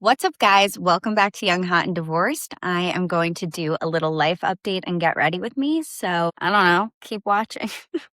What's up, guys? Welcome back to Young, Hot, and Divorced. I am going to do a little life update and get ready with me. So, I don't know, keep watching.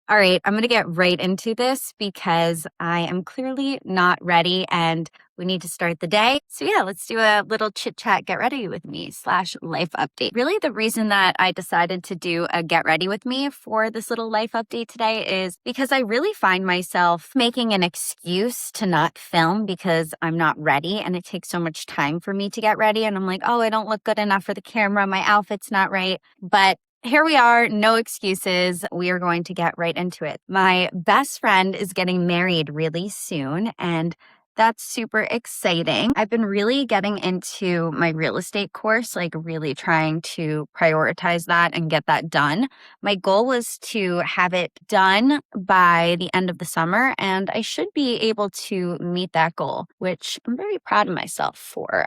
All right, I'm going to get right into this because I am clearly not ready and we need to start the day. So yeah, let's do a little chit chat, get ready with me / life update. Really, the reason that I decided to do a get ready with me for this little life update today is because I really find myself making an excuse to not film because I'm not ready and it takes so much time for me to get ready. And I'm like, oh, I don't look good enough for the camera. My outfit's not right. But here we are, no excuses. We are going to get right into it. My best friend is getting married really soon, and that's super exciting. I've been really getting into my real estate course, like really trying to prioritize that and get that done. My goal was to have it done by the end of the summer, and I should be able to meet that goal, which I'm very proud of myself for.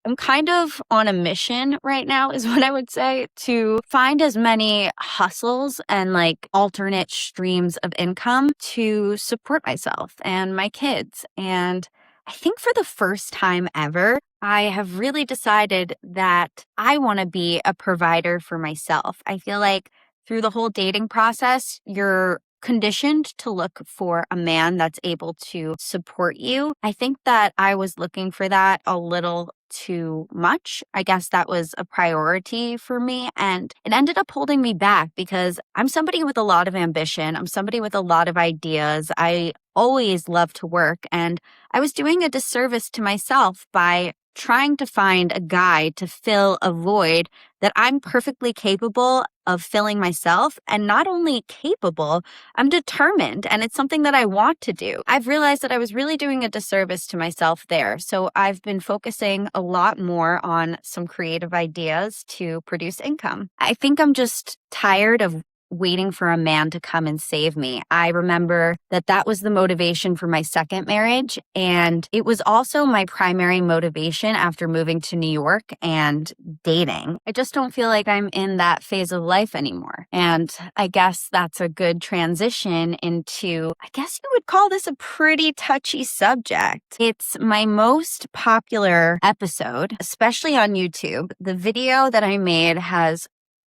I'm kind of on a mission right now, is what I would say, to find as many hustles and like alternate streams of income to support myself and my kids. And I think for the first time ever, I have really decided that I want to be a provider for myself. I feel like through the whole dating process, you're conditioned to look for a man that's able to support you. I think that I was looking for that a little too much. I guess that was a priority for me, and it ended up holding me back because I'm somebody with a lot of ambition. I'm somebody with a lot of ideas. I always love to work, and I was doing a disservice to myself by trying to find a guy to fill a void that I'm perfectly capable of filling myself. And not only capable, I'm determined, and it's something that I want to do. I've realized that I was really doing a disservice to myself there. So I've been focusing a lot more on some creative ideas to produce income. I think I'm just tired of waiting for a man to come and save me. I remember that was the motivation for my second marriage. And it was also my primary motivation after moving to New York and dating. I just don't feel like I'm in that phase of life anymore. And I guess that's a good transition into, I guess you would call this a pretty touchy subject. It's my most popular episode, especially on YouTube. The video that I made has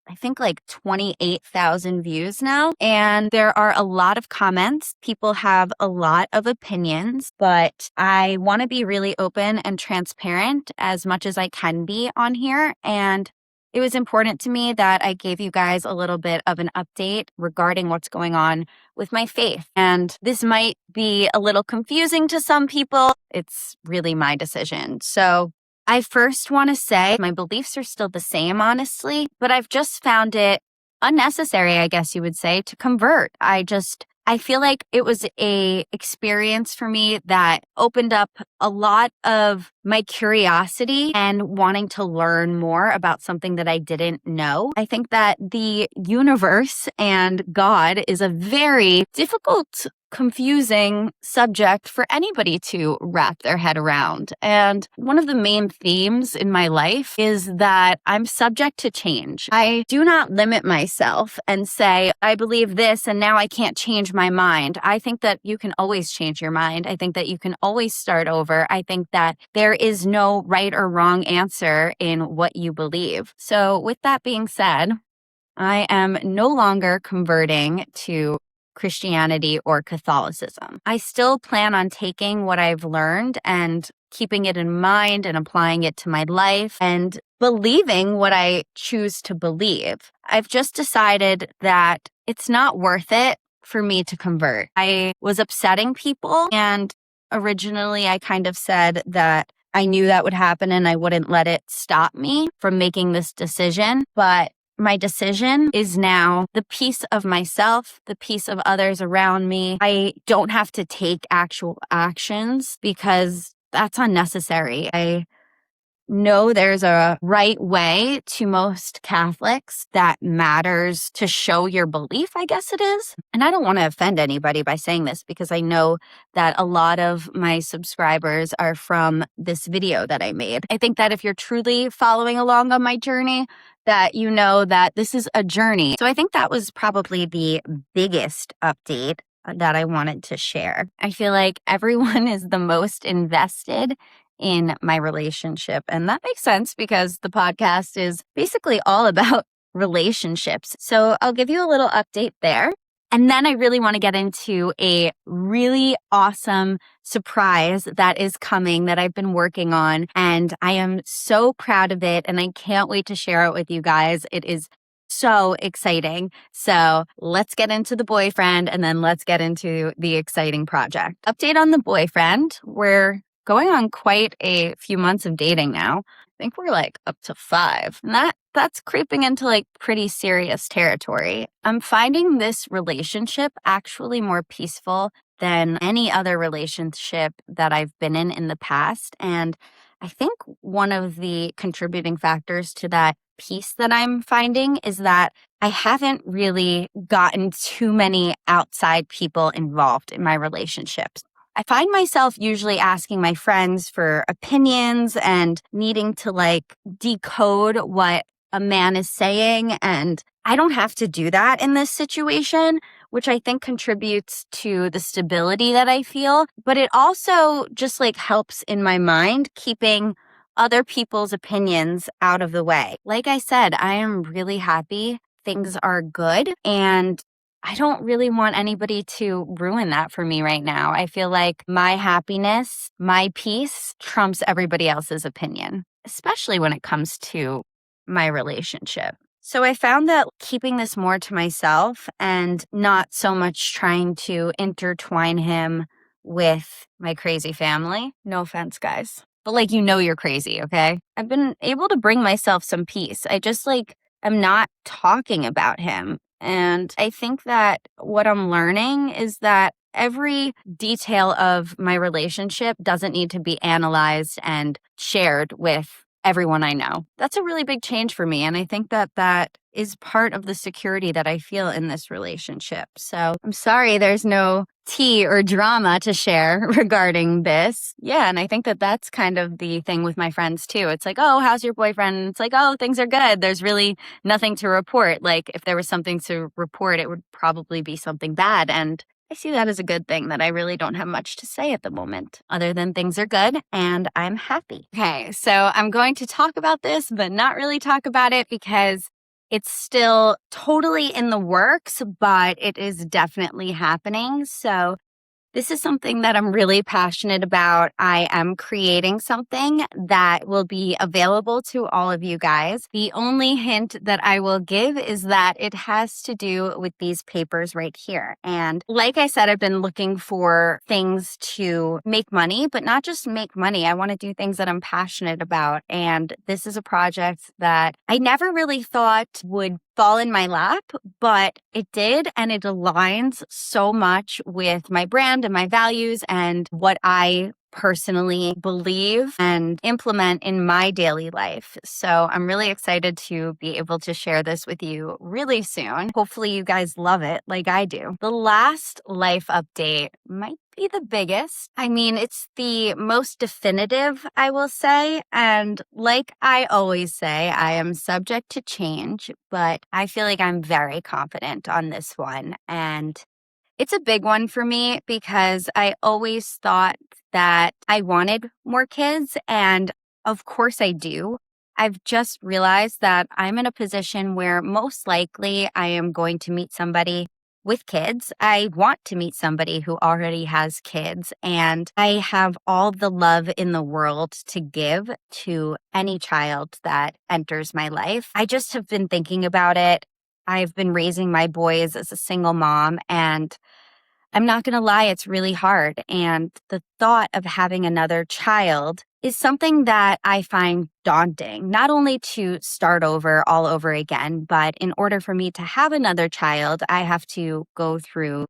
I think like 28,000 views now. And there are a lot of comments. People have a lot of opinions, but I want to be really open and transparent as much as I can be on here. And it was important to me that I gave you guys a little bit of an update regarding what's going on with my faith. And this might be a little confusing to some people. It's really my decision. So I first want to say my beliefs are still the same, honestly, but I've just found it unnecessary, I guess you would say, to convert. I feel like it was a experience for me that opened up a lot of my curiosity and wanting to learn more about something that I didn't know. I think that the universe and God is a very difficult, confusing subject for anybody to wrap their head around. And one of the main themes in my life is that I'm subject to change. I do not limit myself and say, I believe this and now I can't change my mind. I think that you can always change your mind. I think that you can always start over. I think that there is no right or wrong answer in what you believe. So with that being said, I am no longer converting to Christianity or Catholicism. I still plan on taking what I've learned and keeping it in mind and applying it to my life and believing what I choose to believe. I've just decided that it's not worth it for me to convert. I was upsetting people, and originally I kind of said that I knew that would happen and I wouldn't let it stop me from making this decision. But my decision is now the peace of myself, the peace of others around me. I don't have to take actual actions because that's unnecessary. I know there's a right way to most Catholics that matters to show your belief, I guess it is. And I don't want to offend anybody by saying this because I know that a lot of my subscribers are from this video that I made. I think that if you're truly following along on my journey, that you know that this is a journey. So I think that was probably the biggest update that I wanted to share. I feel like everyone is the most invested in my relationship. And that makes sense because the podcast is basically all about relationships. So I'll give you a little update there. And then I really want to get into a really awesome surprise that is coming that I've been working on. And I am so proud of it. And I can't wait to share it with you guys. It is so exciting. So let's get into the boyfriend and then let's get into the exciting project. Update on the boyfriend. We're going on quite a few months of dating now. I think we're like up to 5. And that's creeping into like pretty serious territory. I'm finding this relationship actually more peaceful than any other relationship that I've been in the past. And I think one of the contributing factors to that peace that I'm finding is that I haven't really gotten too many outside people involved in my relationships. I find myself usually asking my friends for opinions and needing to like decode what a man is saying. And I don't have to do that in this situation, which I think contributes to the stability that I feel. But it also just like helps in my mind keeping other people's opinions out of the way. Like I said, I am really happy. Things are good. And I don't really want anybody to ruin that for me right now. I feel like my happiness, my peace trumps everybody else's opinion, especially when it comes to my relationship. So I found that keeping this more to myself and not so much trying to intertwine him with my crazy family. No offense, guys. But like, you're crazy, okay? I've been able to bring myself some peace. I just like, I'm not talking about him. And I think that what I'm learning is that every detail of my relationship doesn't need to be analyzed and shared with everyone I know. That's a really big change for me. And I think that that is part of the security that I feel in this relationship. So I'm sorry there's no tea or drama to share regarding this. Yeah, and I think that that's kind of the thing with my friends too. It's like, oh, how's your boyfriend? It's like, oh, things are good. There's really nothing to report. Like if there was something to report, it would probably be something bad. And I see that as a good thing that I really don't have much to say at the moment, other than things are good and I'm happy. Okay, so I'm going to talk about this, but not really talk about it because it's still totally in the works, but it is definitely happening. So this is something that I'm really passionate about. I am creating something that will be available to all of you guys. The only hint that I will give is that it has to do with these papers right here. And like I said, I've been looking for things to make money, but not just make money. I want to do things that I'm passionate about. And this is a project that I never really thought would fall in my lap, but it did. And it aligns so much with my brand and my values and what I personally believe and implement in my daily life. So I'm really excited to be able to share this with you really soon. Hopefully you guys love it like I do. The last life update might be the biggest. I mean, it's the most definitive, I will say. And like I always say, I am subject to change, but I feel like I'm very confident on this one. And it's a big one for me because I always thought that I wanted more kids, and of course I do. I've just realized that I'm in a position where most likely I am going to meet somebody with kids. I want to meet somebody who already has kids, and I have all the love in the world to give to any child that enters my life. I just have been thinking about it. I've been raising my boys as a single mom, and I'm not going to lie, it's really hard. And the thought of having another child is something that I find daunting, not only to start over all over again, but in order for me to have another child, I have to go through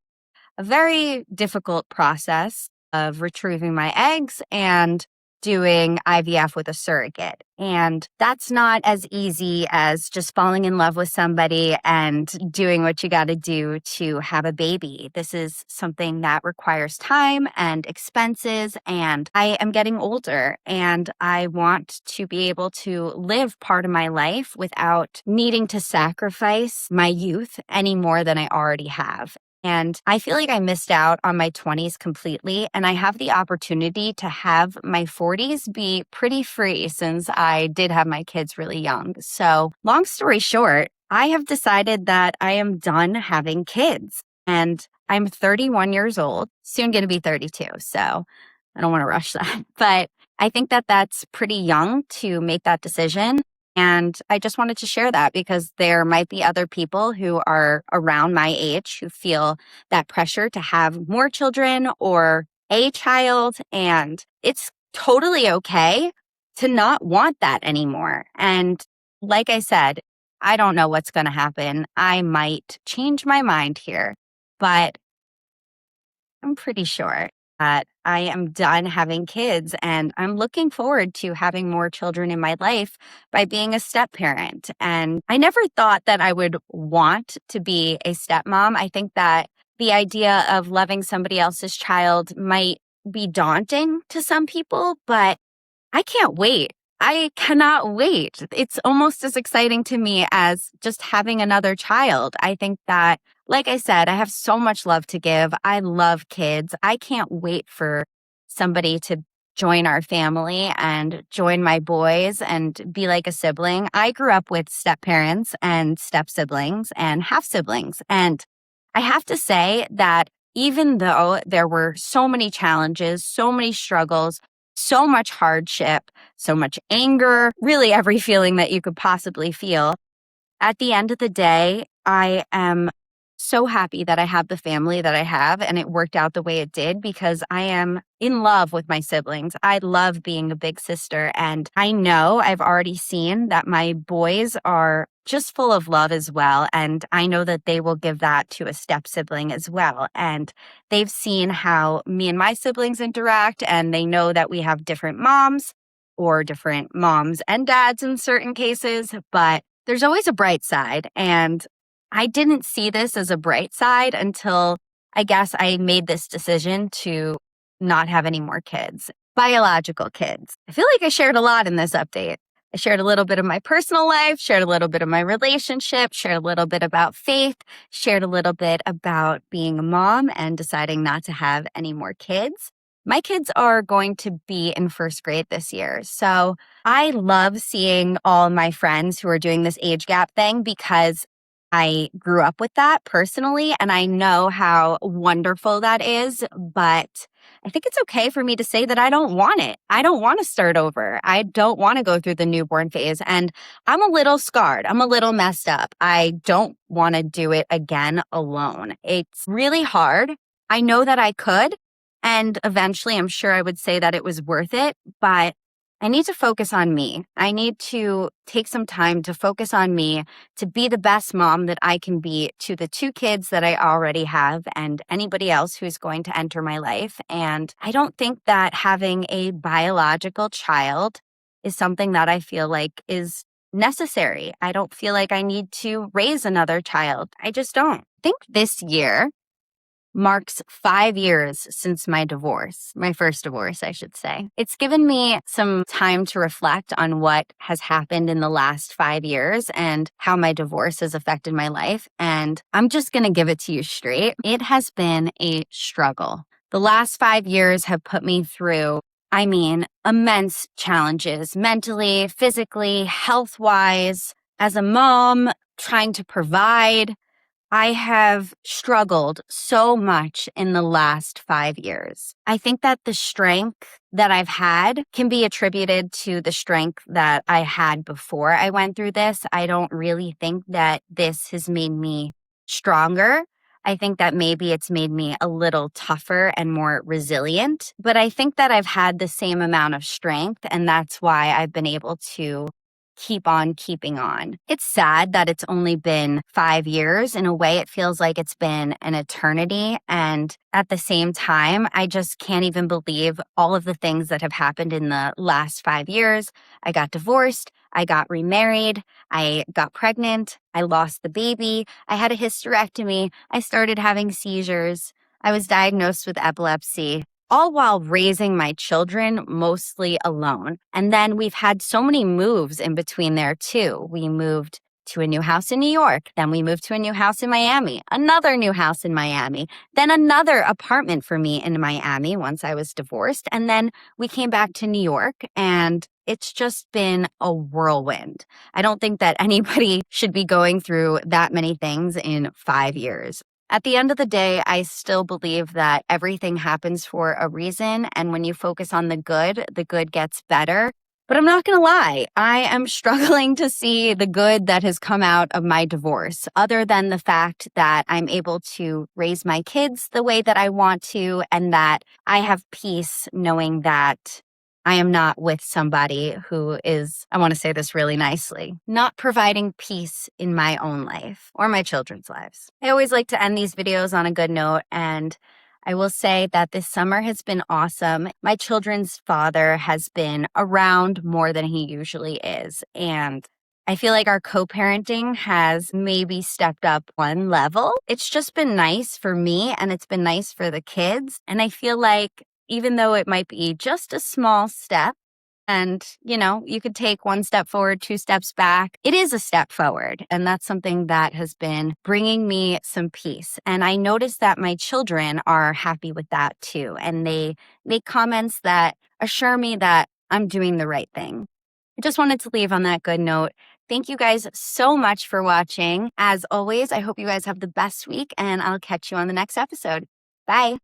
a very difficult process of retrieving my eggs and doing IVF with a surrogate. And that's not as easy as just falling in love with somebody and doing what you got to do to have a baby. This is something that requires time and expenses. And I am getting older and I want to be able to live part of my life without needing to sacrifice my youth any more than I already have. And I feel like I missed out on my 20s completely. And I have the opportunity to have my 40s be pretty free since I did have my kids really young. So, long story short, I have decided that I am done having kids. And I'm 31 years old, soon going to be 32. So, I don't want to rush that. But I think that that's pretty young to make that decision. And I just wanted to share that because there might be other people who are around my age who feel that pressure to have more children or a child. And it's totally okay to not want that anymore. And like I said, I don't know what's going to happen. I might change my mind here, but I'm pretty sure that I am done having kids and I'm looking forward to having more children in my life by being a step parent. And I never thought that I would want to be a stepmom. I think that the idea of loving somebody else's child might be daunting to some people, but I can't wait. I cannot wait. It's almost as exciting to me as just having another child. I think that, like I said, I have so much love to give. I love kids. I can't wait for somebody to join our family and join my boys and be like a sibling. I grew up with step parents and step siblings and half siblings. And I have to say that even though there were so many challenges, so many struggles, so much hardship, so much anger, really every feeling that you could possibly feel. At the end of the day, I am so happy that I have the family that I have and it worked out the way it did because I am in love with my siblings. I love being a big sister and I know I've already seen that my boys are just full of love as well. And I know that they will give that to a step sibling as well. And they've seen how me and my siblings interact and they know that we have different moms or different moms and dads in certain cases, but there's always a bright side. And I didn't see this as a bright side until I guess I made this decision to not have any more kids, biological kids. I feel like I shared a lot in this update. I shared a little bit of my personal life, shared a little bit of my relationship, shared a little bit about faith, shared a little bit about being a mom and deciding not to have any more kids. My kids are going to be in first grade this year. So I love seeing all my friends who are doing this age gap thing because I grew up with that personally, and I know how wonderful that is. But I think it's okay for me to say that I don't want it. I don't want to start over. I don't want to go through the newborn phase. And I'm a little scarred. I'm a little messed up. I don't want to do it again alone. It's really hard. I know that I could. And eventually, I'm sure I would say that it was worth it. But I need to focus on me. I need to take some time to focus on me to be the best mom that I can be to the two kids that I already have and anybody else who's going to enter my life. And I don't think that having a biological child is something that I feel like is necessary. I don't feel like I need to raise another child. I just don't. I think this year marks 5 years since my divorce, my first divorce, I should say. It's given me some time to reflect on what has happened in the last 5 years and how my divorce has affected my life. And I'm just going to give it to you straight. It has been a struggle. The last 5 years have put me through, immense challenges mentally, physically, health-wise. As a mom, trying to provide, I have struggled so much in the last 5 years. I think that the strength that I've had can be attributed to the strength that I had before I went through this. I don't really think that this has made me stronger. I think that maybe it's made me a little tougher and more resilient, but I think that I've had the same amount of strength, and that's why I've been able to keep on keeping on. It's sad that it's only been 5 years. In a way, it feels like it's been an eternity. And at the same time, I just can't even believe all of the things that have happened in the last 5 years. I got divorced. I got remarried. I got pregnant. I lost the baby. I had a hysterectomy. I started having seizures. I was diagnosed with epilepsy, all while raising my children mostly alone. And then we've had so many moves in between there too. We moved to a new house in New York. Then we moved to a new house in Miami, another new house in Miami, then another apartment for me in Miami once I was divorced. And then we came back to New York, and it's just been a whirlwind. I don't think that anybody should be going through that many things in 5 years. At the end of the day, I still believe that everything happens for a reason. And when you focus on the good gets better. But I'm not going to lie, I am struggling to see the good that has come out of my divorce, other than the fact that I'm able to raise my kids the way that I want to, and that I have peace knowing that I am not with somebody who is, I want to say this really nicely, not providing peace in my own life or my children's lives. I always like to end these videos on a good note, and I will say that this summer has been awesome. My children's father has been around more than he usually is, and I feel like our co-parenting has maybe stepped up one level. It's just been nice for me, and it's been nice for the kids, and I feel like even though it might be just a small step, and, you could take one step forward, two steps back. It is a step forward. And that's something that has been bringing me some peace. And I noticed that my children are happy with that too. And they make comments that assure me that I'm doing the right thing. I just wanted to leave on that good note. Thank you guys so much for watching. As always, I hope you guys have the best week, and I'll catch you on the next episode. Bye.